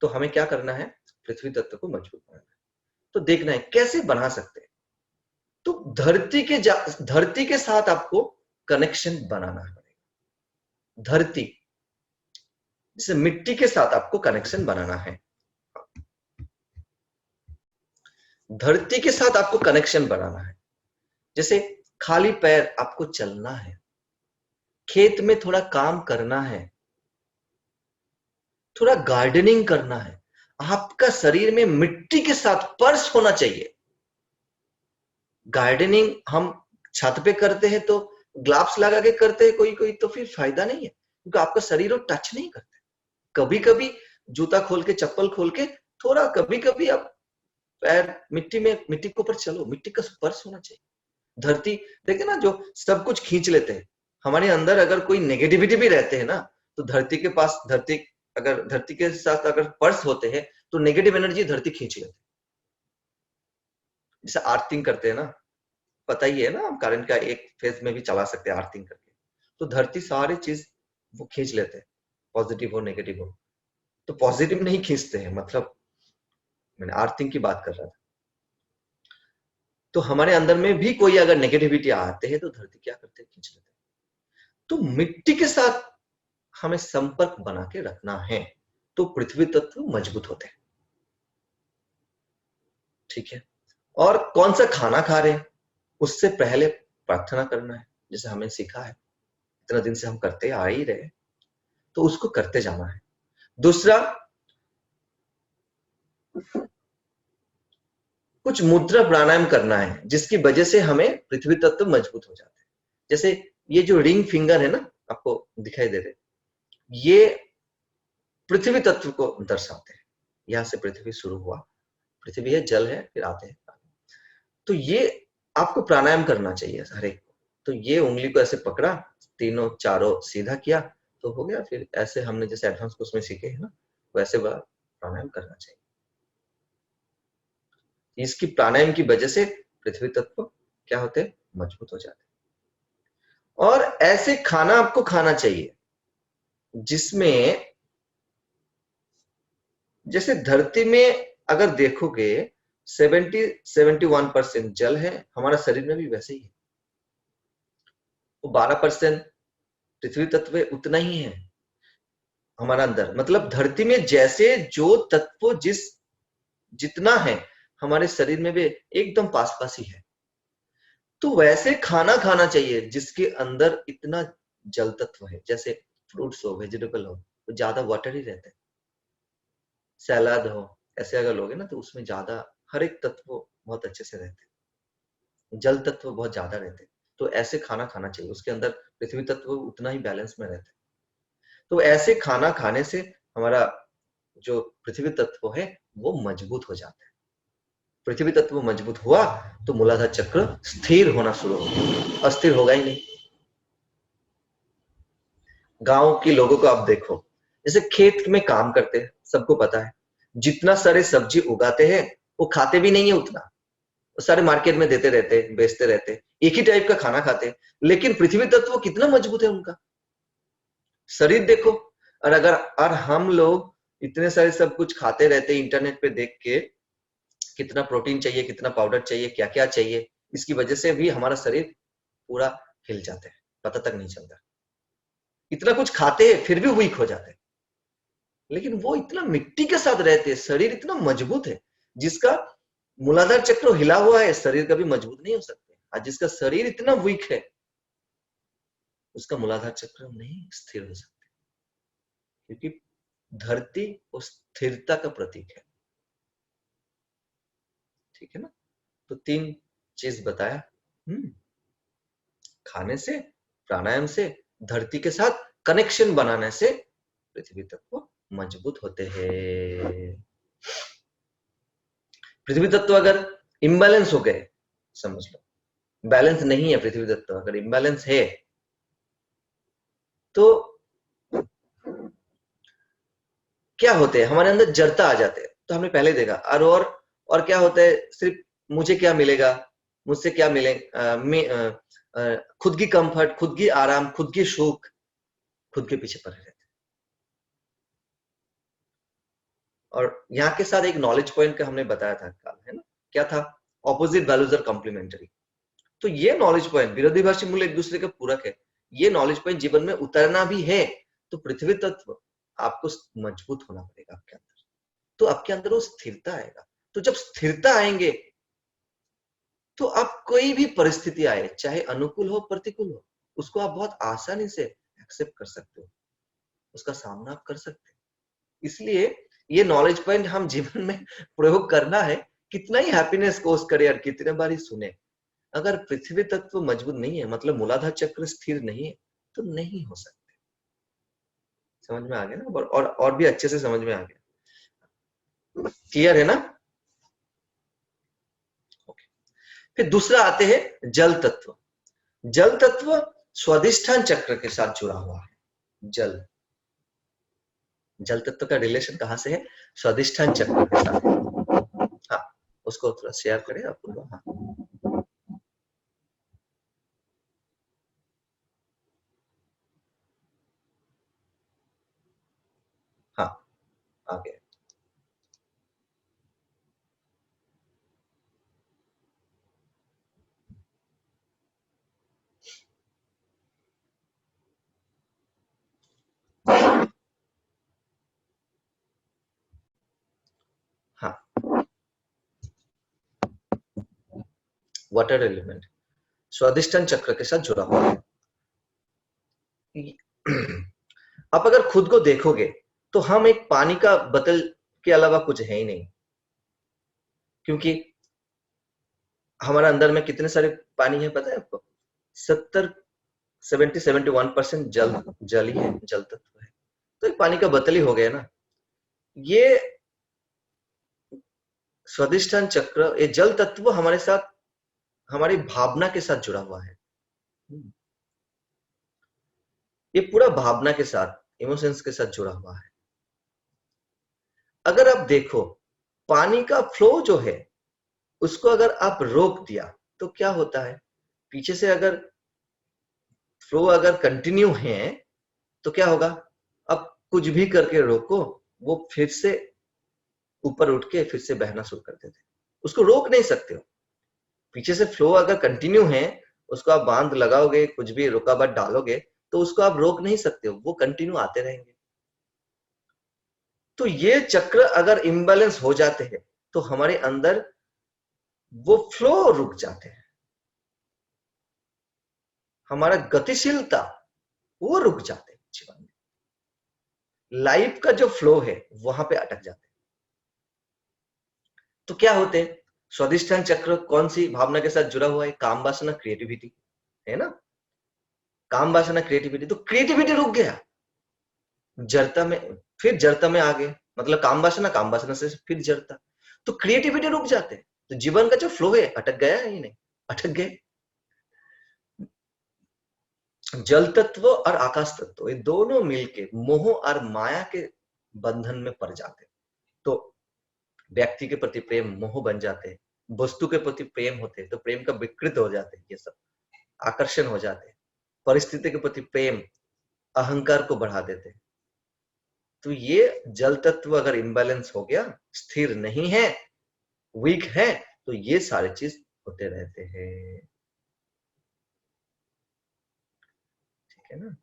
तो हमें क्या करना है, पृथ्वी तत्व को मजबूत बनाना है। तो देखना है कैसे बना सकते हैं। तो धरती के साथ आपको कनेक्शन बनाना है। धरती जैसे मिट्टी के साथ आपको कनेक्शन बनाना है। धरती के साथ आपको कनेक्शन बनाना है। जैसे खाली पैर आपको चलना है, खेत में थोड़ा काम करना है, थोड़ा गार्डनिंग करना है। आपका शरीर में मिट्टी के साथ स्पर्श होना चाहिए। गार्डनिंग हम छत पे करते हैं तो ग्लव्स लगा के करते हैं, कोई कोई तो फिर फायदा नहीं है, क्योंकि आपका शरीर वो टच नहीं करते। कभी कभी जूता खोल के, चप्पल खोल के, थोड़ा कभी कभी आप पैर मिट्टी के ऊपर चलो, मिट्टी का स्पर्श होना चाहिए। धरती देखे ना, जो सब कुछ खींच लेते हैं। हमारे अंदर अगर कोई नेगेटिविटी भी रहते हैं ना, तो धरती के साथ अगर स्पर्श होते हैं तो नेगेटिव एनर्जी धरती खींच लेते है। जैसे आर्थिंग करते हैं ना, पता ही है ना, हम करंट का एक फेज में भी चला सकते हैं आर्थिंग करके। तो धरती सारी चीज वो खींच लेते हैं, पॉजिटिव हो नेगेटिव हो। तो पॉजिटिव नहीं खींचते हैं, मतलब मैंने आर्थिंग की बात कर रहा था। तो हमारे अंदर में भी कोई अगर नेगेटिविटी आते हैं तो धरती क्या करते हैं, खींच लेते हैं। तो मिट्टी के साथ हमें संपर्क बना के रखना है, तो पृथ्वी तत्व मजबूत होते हैं। ठीक है। और कौन सा खाना खा रहे हैं उससे पहले प्रार्थना करना है, जैसे हमें सीखा है, इतना दिन से हम करते आ ही रहे, तो उसको करते जाना है। दूसरा, कुछ मुद्रा प्राणायाम करना है, जिसकी वजह से हमें पृथ्वी तत्व मजबूत हो जाते हैं। जैसे ये जो रिंग फिंगर है ना, आपको दिखाई दे रहे, ये पृथ्वी तत्व को दर्शाते हैं। यहां से पृथ्वी शुरू हुआ, पृथ्वी है, जल है, फिर आते हैं। तो ये आपको प्राणायाम करना चाहिए हर एक को। तो ये उंगली को ऐसे पकड़ा, तीनों चारों सीधा किया तो हो गया। फिर ऐसे हमने जैसे एडवांस कोर्स में सीखे हैं ना, वैसे प्राणायाम करना चाहिए। इसकी प्राणायाम की वजह से पृथ्वी तत्व क्या होते हैं, मजबूत हो जाते हैं। और ऐसे खाना आपको खाना चाहिए जिसमें, जैसे धरती में अगर देखोगे 70-71% जल है, हमारा शरीर में भी वैसे ही है। वो 12% पृथ्वी तत्व उतना ही है हमारा अंदर। मतलब धरती में जैसे जो तत्व जितना है, हमारे शरीर में भी एकदम पास पास ही है। तो वैसे खाना खाना चाहिए जिसके अंदर इतना जल तत्व है। जैसे फ्रूट्स हो, वेजिटेबल हो, तो ज्यादा वाटर ही रहते हैं। सलाद हो, ऐसे अगर लोगे ना तो उसमें ज्यादा हर एक तत्व बहुत अच्छे से रहते हैं, जल तत्व बहुत ज्यादा रहते हैं। तो ऐसे खाना खाना चाहिए, उसके अंदर पृथ्वी तत्व उतना ही बैलेंस में रहते हैं। तो ऐसे खाना खाने से हमारा जो पृथ्वी तत्व है वो मजबूत हो जाता है। पृथ्वी तत्व मजबूत हुआ तो मूलाधार चक्र स्थिर होना शुरू होगा, अस्थिर होगा ही नहीं। गांव के लोगों को आप देखो, जैसे खेत में काम करते हैं, सबको पता है जितना सारे सब्जी उगाते हैं वो खाते भी नहीं है उतना, वो सारे मार्केट में देते रहते, बेचते रहते, एक ही टाइप का खाना खाते। लेकिन पृथ्वी तत्व कितना मजबूत है उनका, शरीर देखो। और हम लोग इतने सारे सब कुछ खाते रहते, इंटरनेट पे देख के कितना प्रोटीन चाहिए, कितना पाउडर चाहिए, क्या क्या चाहिए, इसकी वजह से भी हमारा शरीर पूरा हिल जाता है, पता तक नहीं चलता। इतना कुछ खाते हैं फिर भी वीक हो जाते हैं। लेकिन वो इतना मिट्टी के साथ रहते हैं, शरीर इतना मजबूत है। जिसका मूलाधार चक्र हिला हुआ है, शरीर कभी मजबूत नहीं हो सकते। और जिसका शरीर इतना वीक है, उसका मूलाधार चक्र नहीं स्थिर हो सकते, क्योंकि धरती वो स्थिरता का प्रतीक है। ठीक है ना। तो 3 चीज बताया, खाने से, प्राणायाम से, धरती के साथ कनेक्शन बनाने से पृथ्वी तत्व मजबूत होते हैं। पृथ्वी तत्व अगर इम्बैलेंस हो गए, समझ लो बैलेंस नहीं है, पृथ्वी तत्व अगर इम्बैलेंस है तो क्या होते हैं, हमारे अंदर जड़ता आ जाते हैं। तो हमने पहले देखा। और क्या होता है, सिर्फ मुझे क्या मिलेगा, मुझसे क्या मिले, खुद की कंफर्ट, खुद की आराम, खुद की सुख, खुद के पीछे पड़े रहते। और यहाँ के साथ एक नॉलेज पॉइंट का हमने बताया था कल, है ना, क्या था, ऑपोजिट वैल्यूज आर कॉम्प्लीमेंट्री। तो ये नॉलेज पॉइंट विरोधाभासी मूल्य एक दूसरे के पूरक है, ये नॉलेज पॉइंट जीवन में उतरना भी है, तो पृथ्वी तत्व आपको मजबूत होना पड़ेगा आपके अंदर, तो आपके अंदर वो स्थिरता आएगा। तो जब स्थिरता आएंगे तो आप कोई भी परिस्थिति आए, चाहे अनुकूल हो प्रतिकूल हो, उसको आप बहुत आसानी से एक्सेप्ट कर सकते हो, उसका सामना आप कर सकते हो। इसलिए ये नॉलेज पॉइंट हम जीवन में प्रयोग करना है, कितना ही हैप्पीनेस कोस करे और कितने बार ही सुने, अगर पृथ्वी तत्व मजबूत नहीं है, मतलब मूलाधार चक्र स्थिर नहीं है, तो नहीं हो सकते। समझ में आ गया ना, और भी अच्छे से समझ में आ गया, क्लियर है ना। फिर दूसरा आते हैं जल तत्व। जल तत्व स्वादिष्ठान चक्र के साथ जुड़ा हुआ है। जल तत्व का रिलेशन कहां से है, स्वादिष्ठान चक्र के साथ है। हाँ, उसको थोड़ा शेयर करें आप। हाँ हाँ, आगे। हाँ, वाटर एलिमेंट स्वादिष्टान चक्र के साथ जुड़ा हुआ है। आप अगर खुद को देखोगे तो हम एक पानी का बोतल के अलावा कुछ है ही नहीं, क्योंकि हमारे अंदर में कितने सारे पानी है पता है आपको, 71% जल, जल ही है, जल तत्व है। तो एक पानी का बोतल ही हो गया ना। ये स्वादिष्टान चक्र, ये जल तत्व हमारे साथ, हमारी भावना के साथ जुड़ा हुआ है। ये पूरा भावना के साथ, इमोशंस के साथ जुड़ा हुआ है। अगर आप देखो पानी का फ्लो जो है, उसको अगर आप रोक दिया तो क्या होता है, पीछे से अगर फ्लो अगर कंटिन्यू है तो क्या होगा, अब कुछ भी करके रोको, वो फिर से ऊपर उठ के फिर से बहना शुरू कर देते, उसको रोक नहीं सकते हो। पीछे से फ्लो अगर कंटिन्यू है, उसको आप बांध लगाओगे, कुछ भी रुकावट डालोगे, तो उसको आप रोक नहीं सकते हो, वो कंटिन्यू आते रहेंगे। तो ये चक्र अगर इम्बैलेंस हो जाते हैं तो हमारे अंदर वो फ्लो रुक जाते हैं, हमारा गतिशीलता वो रुक जाते हैं जीवन में, लाइफ का जो फ्लो है वहां पे अटक जाते हैं। तो क्या होते हैं, स्वादिष्ठान चक्र कौन सी भावना के साथ जुड़ा हुआ है, काम वासना क्रिएटिविटी, है ना, काम वासना क्रिएटिविटी, तो क्रिएटिविटी रुक गया, जड़ता में, फिर जड़ता में आ गए, मतलब काम वासना से फिर जड़ता, तो क्रिएटिविटी रुक जाते हैं, तो जीवन का जो फ्लो है अटक गया है ही नहीं, अटक गए। जल तत्व और आकाश तत्व ये दोनों मिलके मोह और माया के बंधन में पड़ जाते, तो व्यक्ति के प्रति प्रेम मोह बन जाते हैं, वस्तु के प्रति प्रेम होते तो प्रेम का विकृत हो जाते, ये सब आकर्षण हो जाते, परिस्थिति के प्रति प्रेम अहंकार को बढ़ा देते। तो ये जल तत्व अगर इम्बैलेंस हो गया, स्थिर नहीं है, वीक है, तो ये सारे चीज होते रहते हैं, ठीक है ना।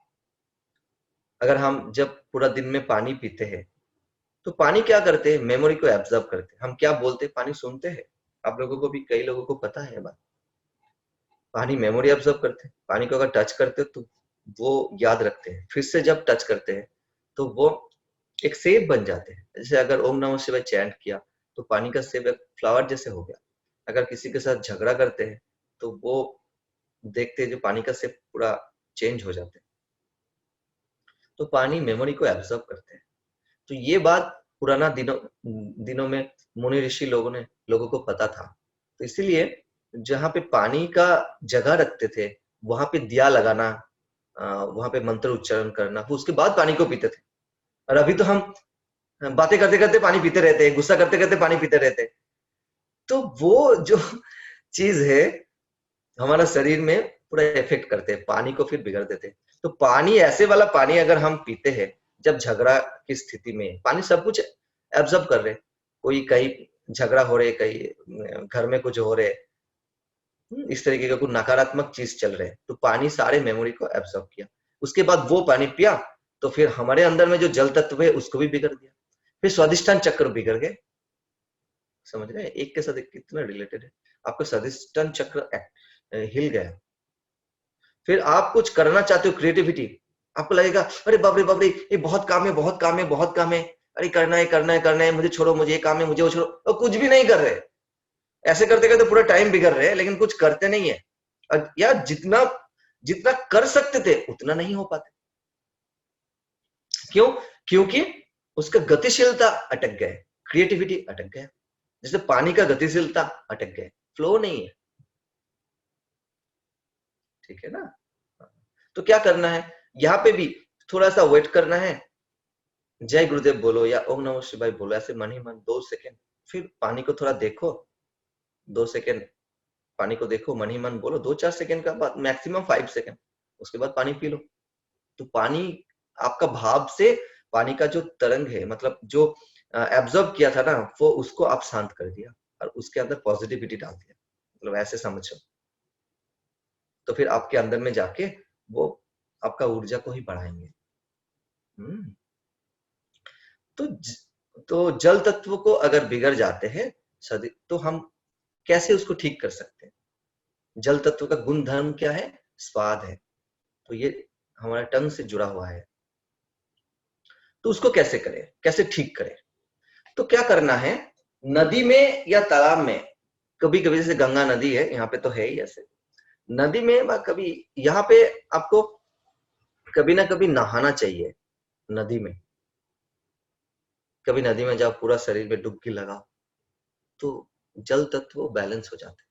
अगर हम जब पूरा दिन में पानी पीते हैं, तो पानी क्या करते हैं, मेमोरी को एब्जॉर्ब करते हैं, हम क्या बोलते हैं पानी सुनते हैं, आप लोगों को भी, कई लोगों को पता है बात, पानी मेमोरी एब्जॉर्ब करते हैं, पानी को अगर टच करते हो तो वो याद रखते हैं, फिर से जब टच करते हैं तो वो एक सेब बन जाते हैं। जैसे अगर ओम नमः शिवाय चैंट किया तो पानी का सेब एक फ्लावर जैसे हो गया, अगर किसी के साथ झगड़ा करते हैं तो वो देखते हैं जो पानी का सेब पूरा चेंज हो जाते हैं, तो पानी मेमोरी को एब्जॉर्ब करते हैं। तो ये बात पुराना दिनों में मुनि ऋषि लोगों को पता था, तो इसीलिए जहां पे पानी का जगह रखते थे वहां पे दिया लगाना, वहां पे मंत्र उच्चारण करना, फिर उसके बाद पानी को पीते थे। और अभी तो हम बातें करते करते पानी पीते रहते हैं, गुस्सा करते करते पानी पीते रहते हैं, तो वो जो चीज है हमारा शरीर में पूरा इफेक्ट करते हैं, पानी को फिर बिगड़ देते हैं। तो पानी, ऐसे वाला पानी अगर हम पीते हैं जब झगड़ा की स्थिति में, पानी सब कुछ एब्जॉर्ब कर रहे, कोई कहीं झगड़ा हो रहे, कहीं घर में कुछ हो रहे, इस तरीके का कुछ नकारात्मक चीज चल रहे, तो पानी सारे मेमोरी को एब्जॉर्ब किया, उसके बाद वो पानी पिया, तो फिर हमारे अंदर में जो जल तत्व है उसको भी बिगड़ दिया, फिर स्वादिष्टान चक्र बिगड़ गए। समझ रहे हैं एक के साथ एक कितना रिलेटेड है, आपका स्वादिष्टान चक्र हिल गया। फिर आप कुछ करना चाहते हो, क्रिएटिविटी, आपको लगेगा अरे बाप रे ये बहुत काम है, बहुत काम है, बहुत काम है, अरे करना है करना है करना है, मुझे छोड़ो, मुझे ये काम है, मुझे वो छोड़ो, और कुछ भी नहीं कर रहे। ऐसे करते करते पूरा टाइम बिगड़ रहे हैं, लेकिन कुछ करते नहीं है। या जितना जितना कर सकते थे उतना नहीं हो पाते। क्यों? क्योंकि उसका गतिशीलता अटक गए, क्रिएटिविटी अटक गया, जैसे पानी का गतिशीलता अटक गए, फ्लो नहीं है। ठीक है ना? तो क्या करना है, यहाँ पे भी थोड़ा सा वेट करना है, जय गुरुदेव बोलो या ओम नमः शिवाय बोलो, ऐसे मन ही मन 2 सेकेंड, फिर पानी को थोड़ा देखो, 2 सेकेंड पानी को देखो, मन ही मन बोलो, 2-4 सेकेंड का बाद, मैक्सिमम 5 सेकेंड, उसके बाद पानी पी लो। तो पानी आपका भाव से पानी का जो तरंग है, मतलब जो एब्जॉर्ब किया था ना, वो उसको आप शांत कर दिया और उसके अंदर पॉजिटिविटी डाल दिया, मतलब ऐसे समझो। तो फिर आपके अंदर में जाके वो आपका ऊर्जा को ही बढ़ाएंगे। हम्म। तो तो जल तत्व को अगर बिगड़ जाते हैं तो हम कैसे उसको ठीक कर सकते हैं? जल तत्व का गुण धर्म क्या है? स्वाद है। तो ये हमारा टंग से जुड़ा हुआ है। तो उसको कैसे करें, कैसे ठीक करें? तो क्या करना है, नदी में या तालाब में, कभी कभी जैसे गंगा नदी है, यहाँ पे तो है ही, ऐसे नदी में कभी, यहाँ पे आपको कभी ना कभी नहाना चाहिए। नदी में कभी नदी में जाओ, पूरा शरीर में डुबकी लगाओ, तो जल तत्व बैलेंस हो जाते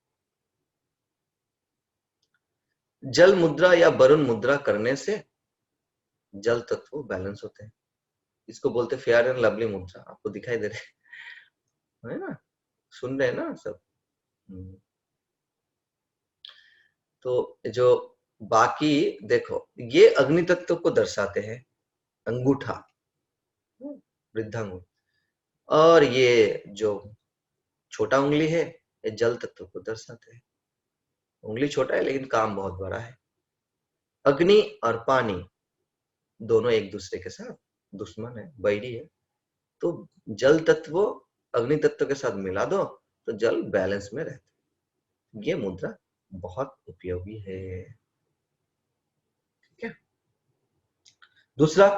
हैं। जल मुद्रा या वरुण मुद्रा करने से जल तत्व बैलेंस होते हैं। इसको बोलते फेयर एंड लवली मुद्रा। आपको दिखाई दे रहे है ना, सुन रहे हैं ना सब? हम्म। तो जो बाकी देखो, ये अग्नि तत्व को दर्शाते हैं, अंगूठा, वृद्धांगुल, और ये जो छोटा उंगली है, ये जल तत्व को दर्शाते हैं। उंगली छोटा है लेकिन काम बहुत बड़ा है। अग्नि और पानी दोनों एक दूसरे के साथ दुश्मन है, बैरी है। तो जल तत्व अग्नि तत्व के साथ मिला दो तो जल बैलेंस में रहता है। ये मुद्रा बहुत उपयोगी है। ठीक है। दूसरा,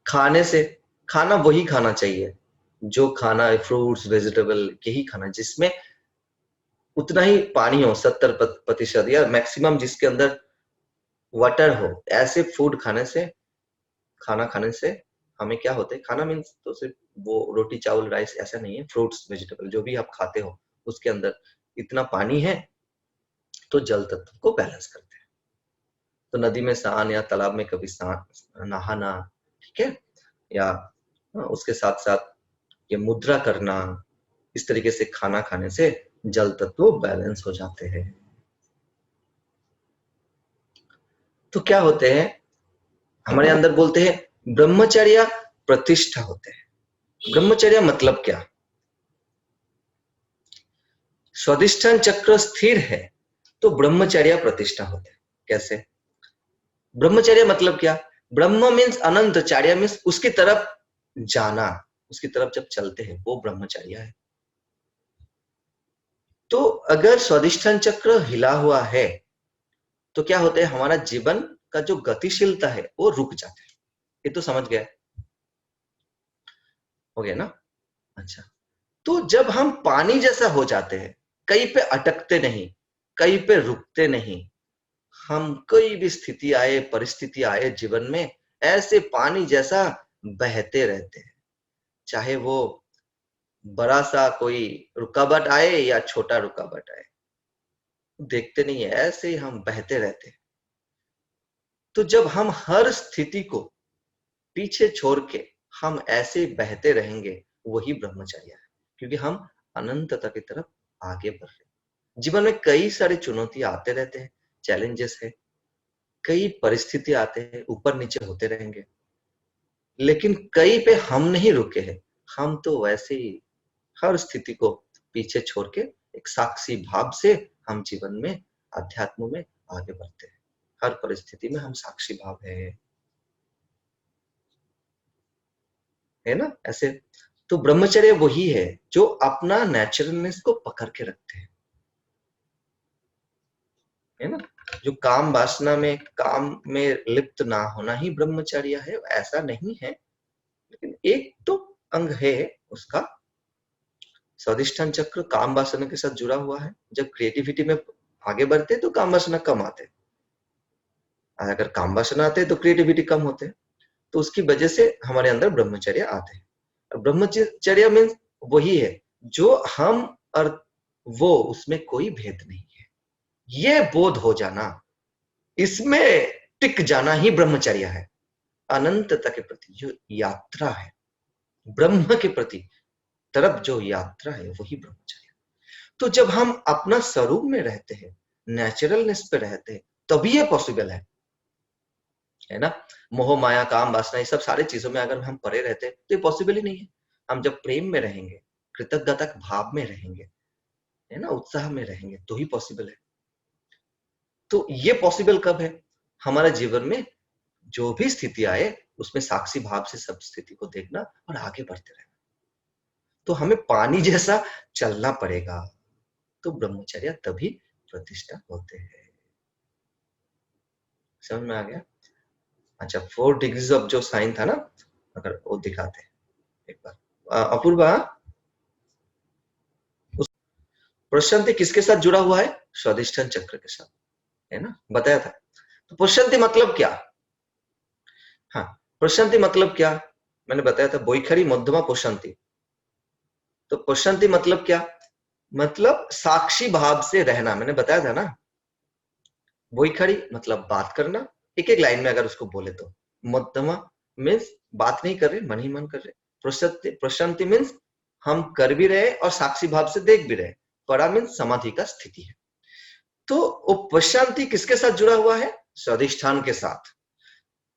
खाने से, खाना वही खाना चाहिए जो खाना है, फ्रूट्स वेजिटेबल, यही खाना जिसमें उतना ही पानी हो, 70% या मैक्सिमम जिसके अंदर वाटर हो। ऐसे फूड खाने से, खाना खाने से हमें क्या होते हैं, खाना मीन्स तो सिर्फ वो रोटी चावल राइस ऐसा नहीं है, फ्रूट्स वेजिटेबल जो भी आप खाते हो उसके अंदर इतना पानी है, तो जल तत्व को बैलेंस करते हैं। तो नदी में स्नान या तालाब में कभी स्नान, नहाना, ठीक है, या उसके साथ साथ ये मुद्रा करना, इस तरीके से खाना खाने से जल तत्व बैलेंस हो जाते हैं। तो क्या होते हैं हमारे अंदर, बोलते हैं ब्रह्मचर्य प्रतिष्ठा होते हैं। ब्रह्मचर्य मतलब क्या? स्वादिष्ठान चक्र स्थिर है तो ब्रह्मचर्य प्रतिष्ठा होते हैं। कैसे? ब्रह्मचर्य मतलब क्या? ब्रह्म मीन्स अनंत, चर्या मीन्स उसकी तरफ जाना, उसकी तरफ जब चलते हैं वो ब्रह्मचर्य है। तो अगर स्वादिष्ठान चक्र हिला हुआ है तो क्या होता है, हमारा जीवन का जो गतिशीलता है वो रुक जाता है। ये तो समझ गया, हो गया ना? अच्छा। तो जब हम पानी जैसा हो जाते हैं, कहीं पे अटकते नहीं, कहीं पे रुकते नहीं, हम कोई भी स्थिति आए, परिस्थिति आए जीवन में, ऐसे पानी जैसा बहते रहते हैं। चाहे वो बड़ा सा कोई रुकावट आए या छोटा रुकावट आए, देखते नहीं है, ऐसे ही हम बहते रहते हैं। तो जब हम हर स्थिति को पीछे छोड़ के हम ऐसे बहते रहेंगे, वही ब्रह्मचर्य है। क्योंकि हम अनंतता की तरफ आगे बढ़ रहे हैं। जीवन में कई सारी चुनौतियां आते रहते हैं, चैलेंजेस है, कई परिस्थिति आते हैं, ऊपर नीचे होते रहेंगे, लेकिन कहीं पे हम नहीं रुके हैं, हम तो वैसे ही हर स्थिति को पीछे छोड़ के एक साक्षी भाव से हम जीवन में, अध्यात्म में आगे बढ़ते हैं। हर परिस्थिति में हम साक्षी भाव है ना? ऐसे तो ब्रह्मचर्य वही है जो अपना नेचुरलनेस को पकड़ के रखते हैं, है ना? जो काम वासना में, काम में लिप्त ना होना ही ब्रह्मचर्य है, ऐसा नहीं है, लेकिन एक तो अंग है उसका। स्वादिष्ठान चक्र काम वासना के साथ जुड़ा हुआ है। जब क्रिएटिविटी में आगे बढ़ते तो काम वासना कम आते, अगर काम वासना आते तो क्रिएटिविटी कम होते, तो उसकी वजह से हमारे अंदर ब्रह्मचर्य आते हैं। ब्रह्मचर्य मीन्स वही है जो हम और वो, उसमें कोई भेद नहीं है, ये बोध हो जाना, इसमें टिक जाना ही ब्रह्मचर्य है। अनंतता के प्रति जो यात्रा है, ब्रह्म के प्रति तरफ जो यात्रा है, वही ब्रह्मचर्य। तो जब हम अपना स्वरूप में रहते हैं, नेचुरलनेस पे रहते हैं, तभी ये पॉसिबल है ना? मोह माया काम वासना ये सब सारी चीजों में अगर हम परे रहते हैं तो ये पॉसिबल ही नहीं है। हम जब प्रेम में रहेंगे, कृतज्ञता भाव में रहेंगे, है ना, उत्साह में रहेंगे, तो ही पॉसिबल है। तो ये पॉसिबल कब है? हमारे जीवन में जो भी स्थिति आए उसमें साक्षी भाव से सब स्थिति को देखना और आगे बढ़ते रहना। तो हमें पानी जैसा चलना पड़ेगा, तो ब्रह्मचर्य तभी प्रतिष्ठा होते हैं। समझ में आ गया? अच्छा, 4 डिग्रीज ऑफ जो साइन था ना, अगर वो दिखाते हैं एक बार। अपूर्वा, प्रशांति किसके साथ जुड़ा हुआ है? स्वादिष्ठान चक्र के साथ, है ना? बताया था। तो प्रशांति मतलब क्या? हाँ, प्रशांति मतलब क्या मैंने बताया था, बोईखरी मध्यमा प्रशांति। तो प्रशांति मतलब क्या? मतलब साक्षी भाव से रहना, मैंने बताया था ना। बोईखरी मतलब बात करना, एक एक लाइन में अगर उसको बोले तो। मध्यमा मीन्स बात नहीं कर रहे, मन ही मन कर रहे। प्रशांति मीन्स हम कर भी रहे और साक्षी भाव से देख भी रहे। परा मीन्स समाधि का स्थिति है। तो वो प्रशांति किसके साथ जुड़ा हुआ है? स्वाधिष्ठान के साथ।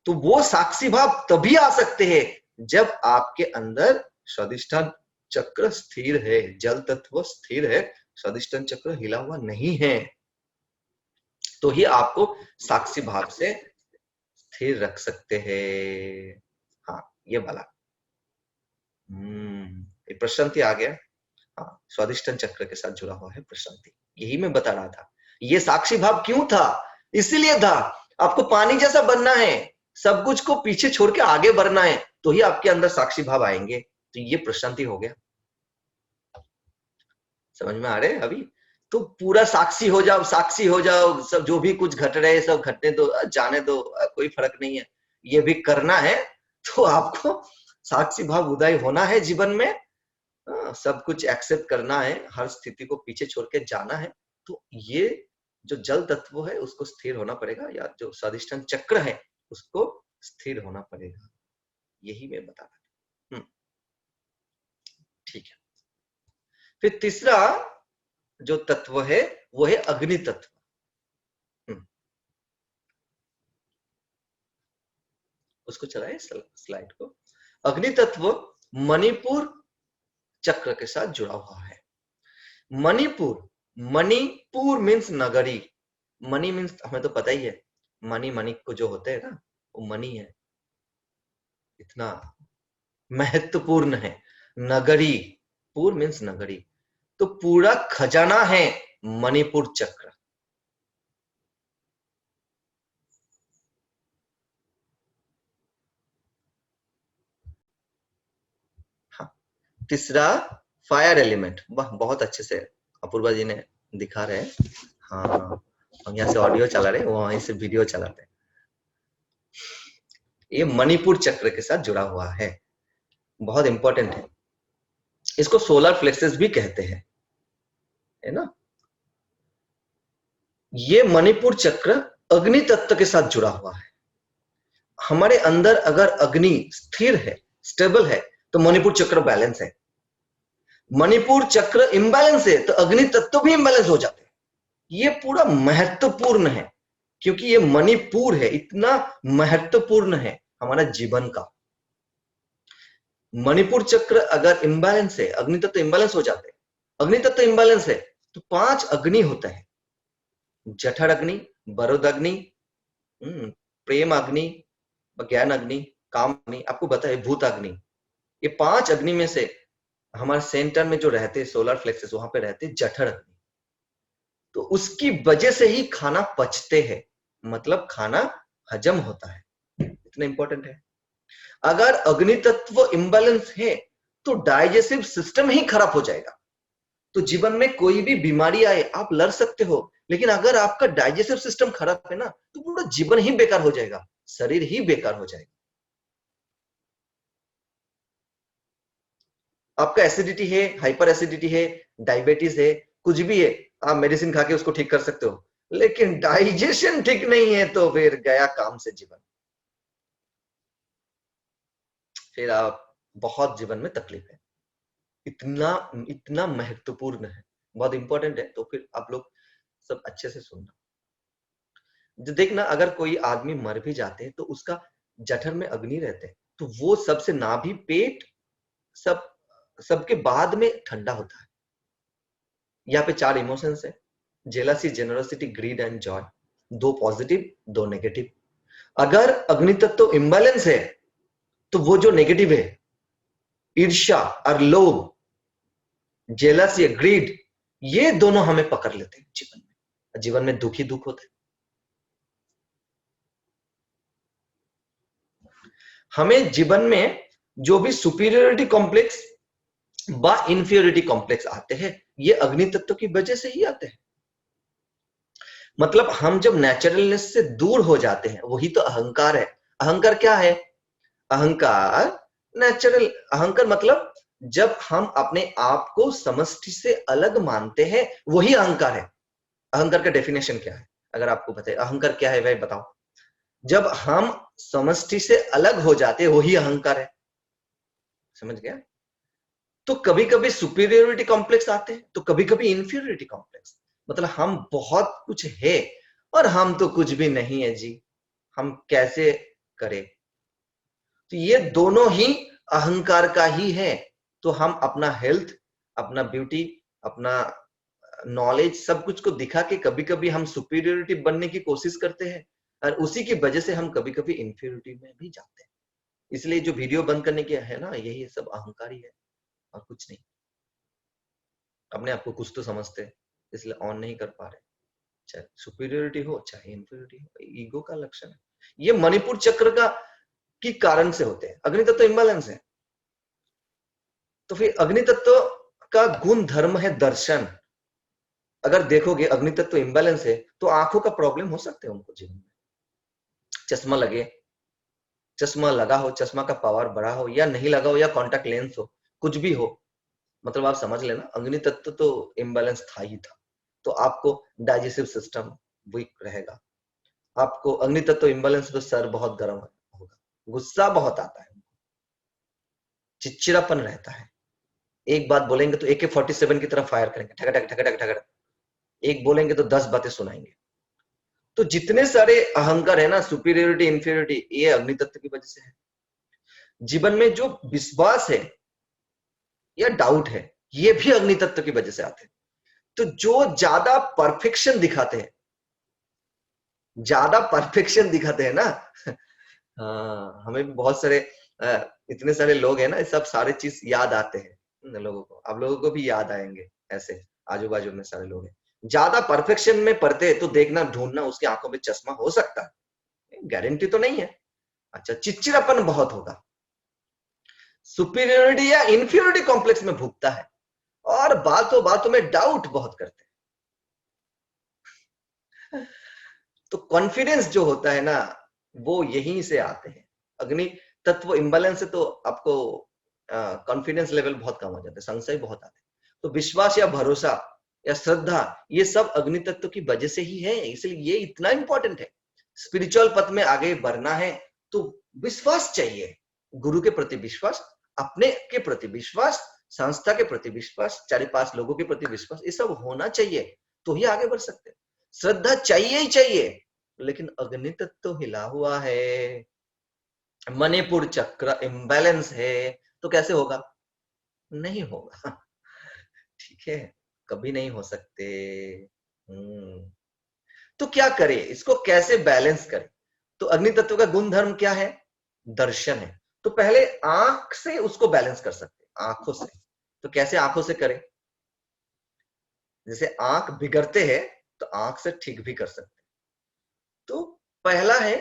तो वो साक्षी भाव तभी आ सकते हैं जब आपके अंदर स्वाधिष्ठान चक्र स्थिर है, जल तत्व स्थिर है, स्वाधिष्ठान चक्र हिला हुआ नहीं है, तो ही आपको साक्षी भाव से स्थिर रख सकते हैं। हाँ, ये वाला प्रशांति आ गया। हाँ, स्वाधिष्ठान चक्र के साथ जुड़ा हुआ है प्रशांति, यही मैं बता रहा था। ये साक्षी भाव क्यों था? इसीलिए था, आपको पानी जैसा बनना है, सब कुछ को पीछे छोड़ के आगे बढ़ना है, तो ही आपके अंदर साक्षी भाव आएंगे। तो ये प्रशांति हो गया। समझ में आ रहे हैं अभी? तो पूरा साक्षी हो जाओ, साक्षी हो जाओ, सब जो भी कुछ घट रहे सब घटने दो, जाने दो, कोई फर्क नहीं है। ये भी करना है तो आपको साक्षी भाव उदय होना है जीवन में। सब कुछ एक्सेप्ट करना है, हर स्थिति को पीछे छोड़ के जाना है। तो ये जो जल तत्व है उसको स्थिर होना पड़ेगा, या जो स्वाधिष्ठान चक्र है उसको स्थिर होना पड़ेगा, यही मैं बता रहा हूँ। ठीक है। फिर तीसरा जो तत्व है वो है अग्नि तत्व। उसको चलाए स्लाइड को। अग्नि तत्व मणिपुर चक्र के साथ जुड़ा हुआ है। मणिपुर, मणिपुर मीन्स नगरी। मणि मीन्स हमें तो पता ही है, मणि मणिक को जो होते हैं ना, वो मणि है, इतना महत्वपूर्ण है। नगरी, पुर मीन्स नगरी, तो पूरा खजाना है मणिपुर चक्र। हाँ, तीसरा फायर एलिमेंट। वाह, बहुत अच्छे से अपूर्वा जी ने दिखा रहे हैं। हाँ, हम यहाँ से ऑडियो चला रहे, वो वहीं से वीडियो चलाते हैं। ये मणिपुर चक्र के साथ जुड़ा हुआ है, बहुत इंपॉर्टेंट है। इसको सोलर प्लेक्सस भी कहते हैं, है ना? ये मणिपुर चक्र अग्नि तत्व के साथ जुड़ा हुआ है। हमारे अंदर अगर अग्नि स्थिर है, स्टेबल है, तो मणिपुर चक्र बैलेंस है। मणिपुर चक्र इम्बैलेंस है तो अग्नि तत्व भी इम्बैलेंस हो जाते हैं। ये पूरा महत्वपूर्ण है, क्योंकि ये मणिपुर है, इतना महत्वपूर्ण है हमारा जीवन का। मणिपुर चक्र अगर इम्बैलेंस है, अग्नि तत्व इम्बैलेंस हो जाते हैं, अग्नि तत्व इम्बैलेंस है तो 5 अग्नि होता है, जठर अग्नि, बरोद अग्नि, प्रेम अग्नि, ज्ञान अग्नि, काम अग्नि, आपको पता है भूत अग्नि। ये 5 अग्नि में से हमारे सेंटर में जो रहते हैं सोलर फ्लेक्सेस, वहां पे रहते हैं जठर अग्नि। तो उसकी वजह से ही खाना पचते हैं, मतलब खाना हजम होता है, इतना इंपॉर्टेंट है। अगर अग्नि तत्व इम्बैलेंस है तो डाइजेस्टिव सिस्टम ही खराब हो जाएगा। तो जीवन में कोई भी बीमारी आए आप लड़ सकते हो, लेकिन अगर आपका डाइजेस्टिव सिस्टम खराब है ना तो पूरा जीवन ही बेकार हो जाएगा, शरीर ही बेकार हो जाएगा। आपका एसिडिटी है, हाइपर एसिडिटी है, डायबिटीज है, कुछ भी है, आप मेडिसिन खा के उसको ठीक कर सकते हो, लेकिन डाइजेशन ठीक नहीं है तो फिर गया काम से जीवन, फिर आप बहुत जीवन में तकलीफ है। इतना इतना महत्वपूर्ण है, बहुत इंपॉर्टेंट है। तो फिर आप लोग सब अच्छे से सुनना। जो देखना, अगर कोई आदमी मर भी जाते हैं तो उसका जठर में अग्नि रहते हैं, तो वो सबसे नाभि, पेट, सब सबके बाद में ठंडा होता है। यहाँ पे 4 इमोशंस है, jealousy, generosity, grid and Joy. 2 positive, 2 negative. अगर अग्नि तत्व इम्बैलेंस है तो वो जो नेगेटिव है, ईर्ष्या और लोभ, जेलसी, ग्रीड, ये दोनों हमें पकड़ लेते हैं जीवन में, जीवन में दुख ही दुख होता है। हमें जीवन में जो भी सुपीरियरिटी कॉम्प्लेक्स व इंफीरियरिटी कॉम्प्लेक्स आते हैं, ये अग्नि तत्व की वजह से ही आते हैं। मतलब हम जब नेचुरलनेस से दूर हो जाते हैं, वही तो अहंकार है। अहंकार क्या है? अहंकार नेचुरल, अहंकार मतलब जब हम अपने आप को समष्टि से अलग मानते हैं, वही अहंकार है। अहंकार का डेफिनेशन क्या है अगर आपको पता है? अहंकार क्या है भाई बताओ? जब हम समष्टि से अलग हो जाते हैं, वही अहंकार है। समझ गया? तो कभी कभी सुपीरियोरिटी कॉम्प्लेक्स आते हैं, तो कभी कभी इंफीरियोरिटी कॉम्प्लेक्स, मतलब हम बहुत कुछ है और हम तो कुछ भी नहीं है जी, हम कैसे करें? तो ये दोनों ही अहंकार का ही है। तो हम अपना हेल्थ, अपना ब्यूटी, अपना नॉलेज, सब कुछ को दिखा के कभी कभी हम सुपीरियोरिटी बनने की कोशिश करते हैं, और उसी की वजह से हम कभी कभी इंफीरियोरिटी में भी जाते हैं। इसलिए जो वीडियो बंद करने की है ना, यही सब अहंकार ही है और कुछ नहीं। अपने आप को कुछ तो समझते हैं, इसलिए ऑन नहीं कर पा रहे, चाहे सुपीरियोरिटी हो चाहे इंफीरियोरिटी हो, ईगो का लक्षण है। ये मणिपुर चक्र का की कारण से होते हैं। अग्नि तत्व इम्बैलेंस है तो फिर अग्नि तत्व का गुण धर्म है दर्शन। अगर देखोगे अग्नि तत्व इम्बैलेंस है तो आंखों का प्रॉब्लम हो सकते हैं उनको जीवन में। चश्मा लगे, चश्मा लगा हो, चश्मा का पावर बढ़ा हो या नहीं लगा हो, या कॉन्टेक्ट लेंस हो, कुछ भी हो, मतलब आप समझ लेना अग्नि तत्व तो इम्बैलेंस था ही था। तो आपको डाइजेस्टिव सिस्टम वीक रहेगा, आपको अग्नि तत्व इम्बैलेंस, तो सर बहुत गर्म होगा, गुस्सा बहुत आता है, चिड़चिड़ापन रहता है। एक बात बोलेंगे तो AK-47 की तरह फायर करेंगे, ठगड़क ठगड़क ठगड़क। एक बोलेंगे तो 10 बातें सुनाएंगे। तो जितने सारे अहंकार है ना, सुपीरियोरिटी, इंफीरियोरिटी, ये अग्नि तत्व की वजह से है। जीवन में जो विश्वास है या डाउट है, ये भी अग्नि तत्व की वजह से आते हैं। तो जो ज्यादा परफेक्शन दिखाते हैं, ज्यादा परफेक्शन दिखाते हैं ना, हाँ, हमें भी बहुत सारे इतने सारे लोग हैं ना, सब सारे चीज याद आते हैं लोगों को। आप लोगों को भी याद आएंगे, ऐसे आजू बाजू में सारे लोग हैं। ज्यादा परफेक्शन में पढ़ते तो देखना, ढूंढना उसकी आंखों में चश्मा हो सकता है, गारंटी तो नहीं है। अच्छा, चिड़चिड़ापन बहुत होगा, सुपीरियोरिटी या इंफीरियोरिटी कॉम्प्लेक्स में भुगता है, और बातों बातों में डाउट बहुत करते हैं। तो कॉन्फिडेंस जो होता है ना, वो यहीं से आते हैं। अग्नि तत्व इम्बैलेंस से तो आपको कॉन्फिडेंस लेवल बहुत कम हो जाता है, संशय बहुत आते हैं। तो विश्वास या भरोसा या श्रद्धा, ये सब अग्नि तत्व की वजह से ही है, इसलिए ये इतना इंपॉर्टेंट है। स्पिरिचुअल पथ में आगे बढ़ना है तो विश्वास चाहिए, गुरु के प्रति विश्वास, अपने के प्रति विश्वास, संस्था के प्रति विश्वास, 4-5 लोगों के प्रति विश्वास, ये सब होना चाहिए, तो ही आगे बढ़ सकते हैं। श्रद्धा चाहिए ही चाहिए, लेकिन अग्नि तत्व तो हिला हुआ है, मणिपुर चक्र इम्बैलेंस है, तो कैसे होगा? नहीं होगा। ठीक है, कभी नहीं हो सकते। तो क्या करें, इसको कैसे बैलेंस करें? तो अग्नि तत्व का गुण धर्म क्या है? दर्शन है। तो पहले आंख से उसको बैलेंस कर सकते हैं, आंखों से। तो कैसे आंखों से करें? जैसे आंख बिगड़ते हैं तो आंख से ठीक भी कर सकते हैं। तो पहला है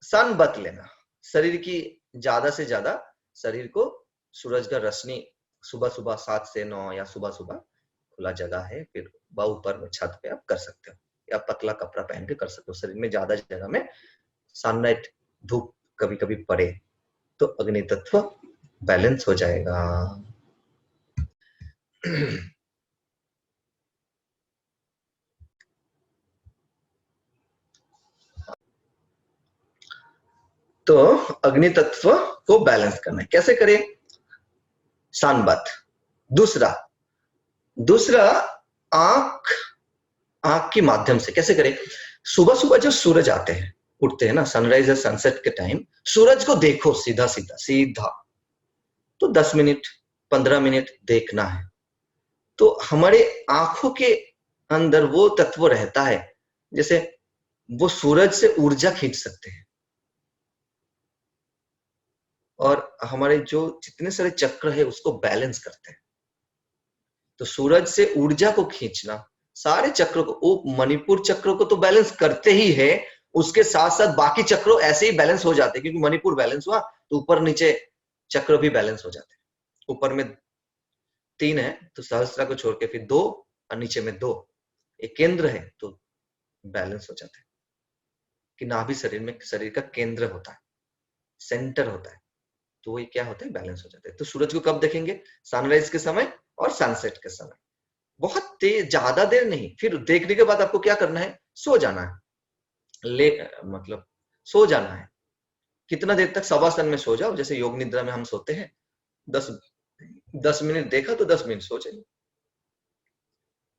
सन बत लेना, शरीर की ज्यादा से ज्यादा शरीर को सूरज का रोशनी सुबह सुबह 7 से 9 या सुबह सुबह खुला जगह है, फिर ऊपर में छत पे आप कर सकते हो, या पतला कपड़ा पहन के कर सकते हो, शरीर में ज्यादा जगह में सनलाइट धूप कभी कभी पड़े तो अग्नि तत्व बैलेंस हो जाएगा। तो अग्नि तत्व को बैलेंस करना है, कैसे करें? शानबत। दूसरा दूसरा आंख, आंख के माध्यम से कैसे करें? सुबह सुबह जो सूरज आते हैं, उठते हैं ना, सनराइज या सनसेट के टाइम सूरज को देखो सीधा सीधा सीधा, तो 10 मिनट 15 मिनट देखना है। तो हमारे आंखों के अंदर वो तत्व रहता है, जैसे वो सूरज से ऊर्जा खींच सकते हैं, और हमारे जो जितने सारे चक्र है उसको बैलेंस करते हैं। तो सूरज से ऊर्जा को खींचना, सारे चक्रों को, वो मणिपुर चक्रों को तो बैलेंस करते ही है, उसके साथ साथ बाकी चक्रों ऐसे ही बैलेंस हो जाते हैं, क्योंकि मणिपुर बैलेंस हुआ तो ऊपर नीचे चक्र भी बैलेंस हो जाते हैं। ऊपर में 3 है तो सहस्त्र को छोड़ के फिर 2, और नीचे में 2, एक केंद्र है तो बैलेंस हो जाता है। कि नाभि शरीर में शरीर का केंद्र होता है, सेंटर होता है, तो वो क्या होता है, बैलेंस हो जाता है। तो सूरज को कब देखेंगे? सनराइज के समय और सनसेट के समय, बहुत तेज, ज्यादा देर नहीं। फिर देखने के बाद आपको क्या करना है? सो जाना है, ले मतलब सो जाना है। कितना देर तक? शवासन में सो जाओ, जैसे योग निद्रा में हम सोते हैं, 10 10 मिनट देखा तो 10 मिनट सो जाइए।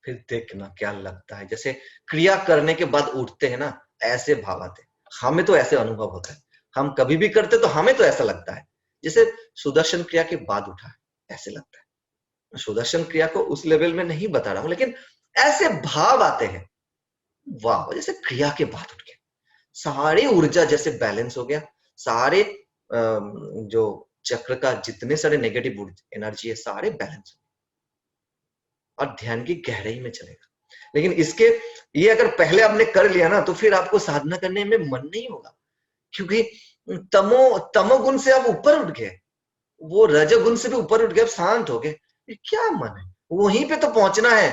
फिर देखना क्या लगता है, जैसे क्रिया करने के बाद उठते हैं ना, ऐसे भाव आते हैं। हमें तो ऐसे अनुभव होता है, हम कभी भी करते तो हमें तो ऐसा लगता है जैसे सुदर्शन क्रिया के बाद उठा है, ऐसे लगता है। सुदर्शन क्रिया को उस लेवल में नहीं बता रहा हूं, लेकिन ऐसे भाव आते हैं, वाह, जैसे क्रिया के बाद उठ गया, सारी ऊर्जा जैसे बैलेंस हो गया, सारे जो चक्र का जितने सारे नेगेटिव एनर्जी है सारे बैलेंस हो, और ध्यान की गहराई में चलेगा। लेकिन इसके, ये अगर पहले आपने कर लिया ना, तो फिर आपको साधना करने में मन नहीं होगा, क्योंकि तमोगुण से आप ऊपर उठ गए, वो रजोगुण से भी ऊपर उठ गए, अब शांत हो गए। ये क्या मन है, वहीं पे तो पहुंचना है,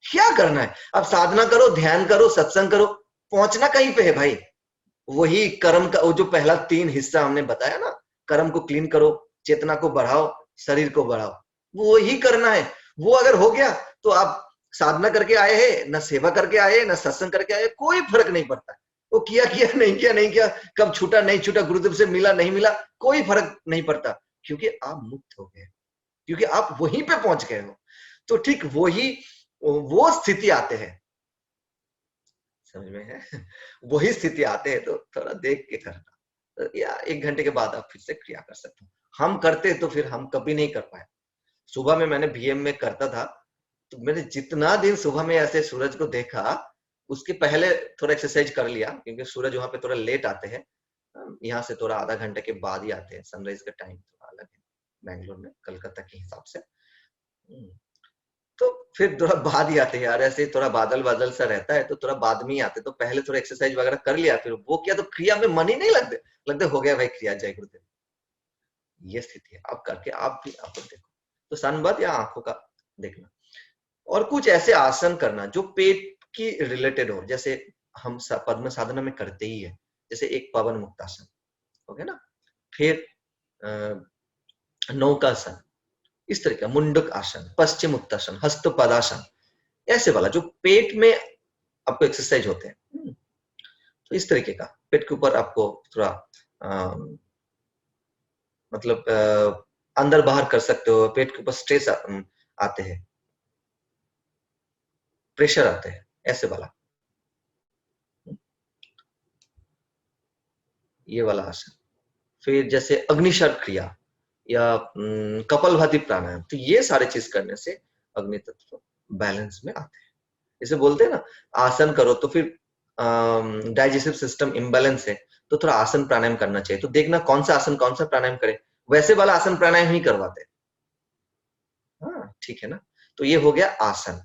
क्या करना है? अब साधना करो, ध्यान करो, सत्संग करो, पहुंचना कहीं पे है भाई? वही कर्म का, वो जो पहला 3 हिस्सा हमने बताया ना, कर्म को क्लीन करो, चेतना को बढ़ाओ, शरीर को बढ़ाओ, वो ही करना है। वो अगर हो गया तो आप साधना करके आए हैं, ना सेवा करके आए, ना सत्संग करके आए, कोई फर्क नहीं पड़ता। वो किया किया नहीं किया नहीं किया, कब छूटा नहीं छूटा, गुरुदेव से मिला नहीं मिला, कोई फर्क नहीं पड़ता, क्योंकि आप मुक्त हो गए, क्योंकि आप वहीं पे पहुंच गए हो। तो ठीक वही, वो स्थिति आते हैं, समझ में है? वही स्थिति आते हैं, तो थोड़ा देख के करना, तो या 1 घंटे के बाद आप फिर से क्रिया कर सकते हो। हम करते तो फिर हम कभी नहीं कर पाए। सुबह में मैंने बीएम में करता था, तो मैंने जितना दिन सुबह में ऐसे सूरज को देखा, उसके पहले थोड़ा एक्सरसाइज कर लिया, क्योंकि सूरज वहां पे थोड़ा लेट आते हैं, यहाँ से थोड़ा आधा घंटे के बाद ही आते हैं, सनराइज का टाइम थोड़ा अलग है बैंगलोर में, कलकत्ता के हिसाब से। तो फिर थोड़ा बाद ही आते हैं यार, ऐसे थोड़ा बादल बादल सा रहता है तो थोड़ा बाद में ही आते, तो पहले थोड़ा एक्सरसाइज वगैरह कर लिया, फिर वो किया तो क्रिया में मन ही नहीं लगते, लगते हो गया भाई क्रिया, जय गुरुदेव। ये स्थिति है, आप करके आप भी आप देखो। तो सनबत या आंखों का देखना, और कुछ ऐसे आसन करना जो पेट की रिलेटेड हो, जैसे हम पद्म साधना में करते ही है, जैसे एक पवन मुक्तासन हो गया ना, फिर नौकासन, इस तरह का मुंडक आसन, पश्चिम उत्तासन, हस्त पदासन, ऐसे वाला जो पेट में आपको एक्सरसाइज होते हैं। तो इस तरीके का पेट के ऊपर आपको थोड़ा मतलब अंदर बाहर कर सकते हो, पेट के ऊपर स्ट्रेस आते हैं, प्रेशर आते हैं, ऐसे वाला, ये वाला आसन। फिर जैसे अग्निशर्त क्रिया या कपालभाति प्राणायाम, तो ये सारे चीज करने से अग्नि तत्व बैलेंस में आते हैं। इसे बोलते हैं ना, आसन करो तो फिर डाइजेस्टिव सिस्टम इम्बैलेंस है तो थोड़ा आसन प्राणायाम करना चाहिए, तो देखना कौन सा आसन कौन सा प्राणायाम करे, वैसे वाला आसन प्राणायाम ही करवाते हैं। हाँ ठीक है ना। तो ये हो गया आसन।